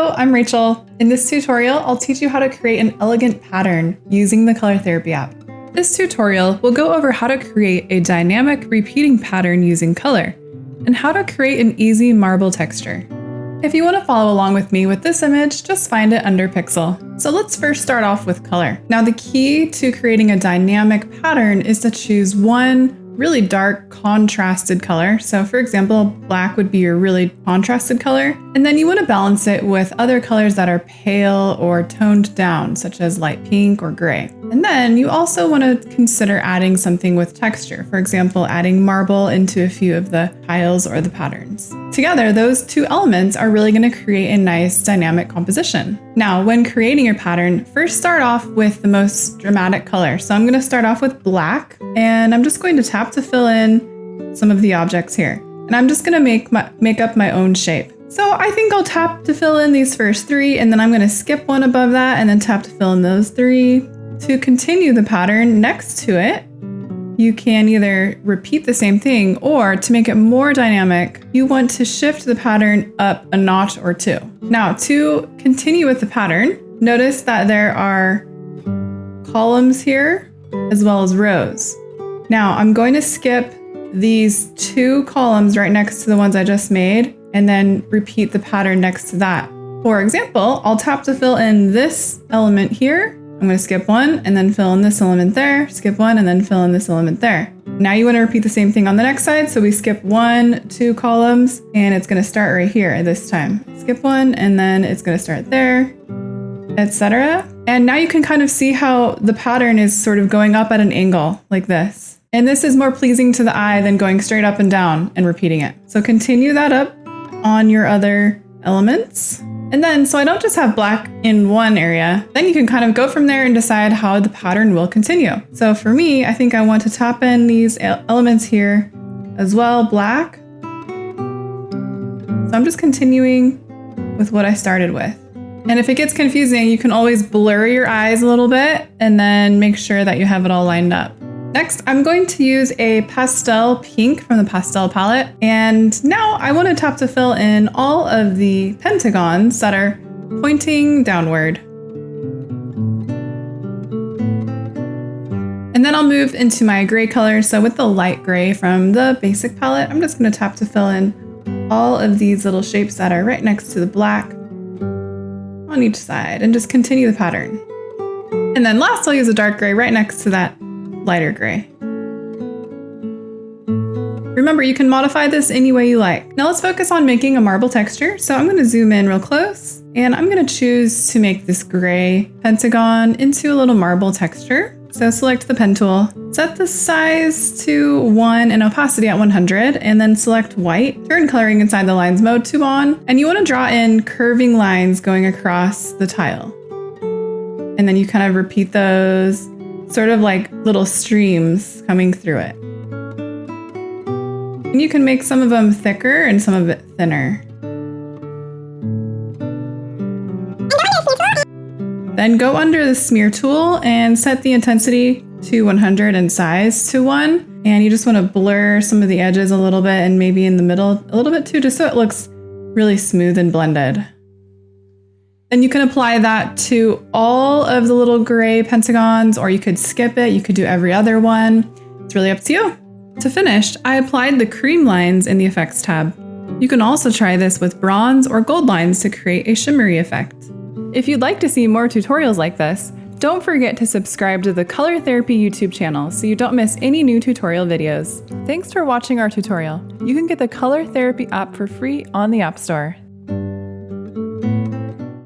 Hello, I'm Rachel. In this tutorial, I'll teach you how to create an elegant pattern using the Color Therapy app. This tutorial will go over how to create a dynamic repeating pattern using color, and how to create an easy marble texture. If you want to follow along with me with this image, just find it under Pixel. So let's first start off with color. Now the key to creating a dynamic pattern is to choose one really dark contrasted color. So for example, black would be your really contrasted color. And then you want to balance it with other colors that are pale or toned down, such as light pink or gray. And then you also want to consider adding something with texture. For example, adding marble into a few of the tiles or the patterns. Together, those two elements are really going to create a nice dynamic composition. Now, when creating your pattern, first start off with the most dramatic color. So I'm going to start off with black, and I'm just going to tap to fill in some of the objects here. And I'm just going to make up my own shape. So I think I'll tap to fill in these first three, and then I'm going to skip one above that and then tap to fill in those three. To continue the pattern next to it, you can either repeat the same thing, or to make it more dynamic, you want to shift the pattern up a notch or two. Now, to continue with the pattern, notice that there are columns here as well as rows. Now, I'm going to skip these two columns right next to the ones I just made, and then repeat the pattern next to that. For example, I'll tap to fill in this element here. I'm going to skip one and then fill in this element there, skip one and then fill in this element there. Now you want to repeat the same thing on the next side. So we skip 1, 2 columns, and it's going to start right here this time. Skip one and then it's going to start there, etc. And now you can kind of see how the pattern is sort of going up at an angle like this. And this is more pleasing to the eye than going straight up and down and repeating it. So continue that up on your other elements. And then, so I don't just have black in one area, then you can kind of go from there and decide how the pattern will continue. So for me, I think I want to tap in these elements here as well, black. So I'm just continuing with what I started with. And if it gets confusing, you can always blur your eyes a little bit and then make sure that you have it all lined up. Next, I'm going to use a pastel pink from the pastel palette. And now I want to tap to fill in all of the pentagons that are pointing downward. And then I'll move into my gray color. So with the light gray from the basic palette, I'm just going to tap to fill in all of these little shapes that are right next to the black on each side, and just continue the pattern. And then last, I'll use a dark gray right next to that lighter gray. Remember, you can modify this any way you like. Now let's focus on making a marble texture. So I'm going to zoom in real close, and I'm going to choose to make this gray pentagon into a little marble texture. So select the pen tool, set the size to 1 and opacity at 100, and then select white. Turn coloring inside the lines mode to on, and you want to draw in curving lines going across the tile. And then you kind of repeat those, sort of like little streams coming through it. And you can make some of them thicker and some of it thinner. Then go under the smear tool and set the intensity to 100 and size to 1. And you just want to blur some of the edges a little bit, and maybe in the middle a little bit too, just so it looks really smooth and blended. And you can apply that to all of the little gray pentagons, or you could skip it. You could do every other one. It's really up to you. To finish, I applied the cream lines in the effects tab. You can also try this with bronze or gold lines to create a shimmery effect. If you'd like to see more tutorials like this, don't forget to subscribe to the Color Therapy YouTube channel so you don't miss any new tutorial videos. Thanks for watching our tutorial. You can get the Color Therapy app for free on the App Store.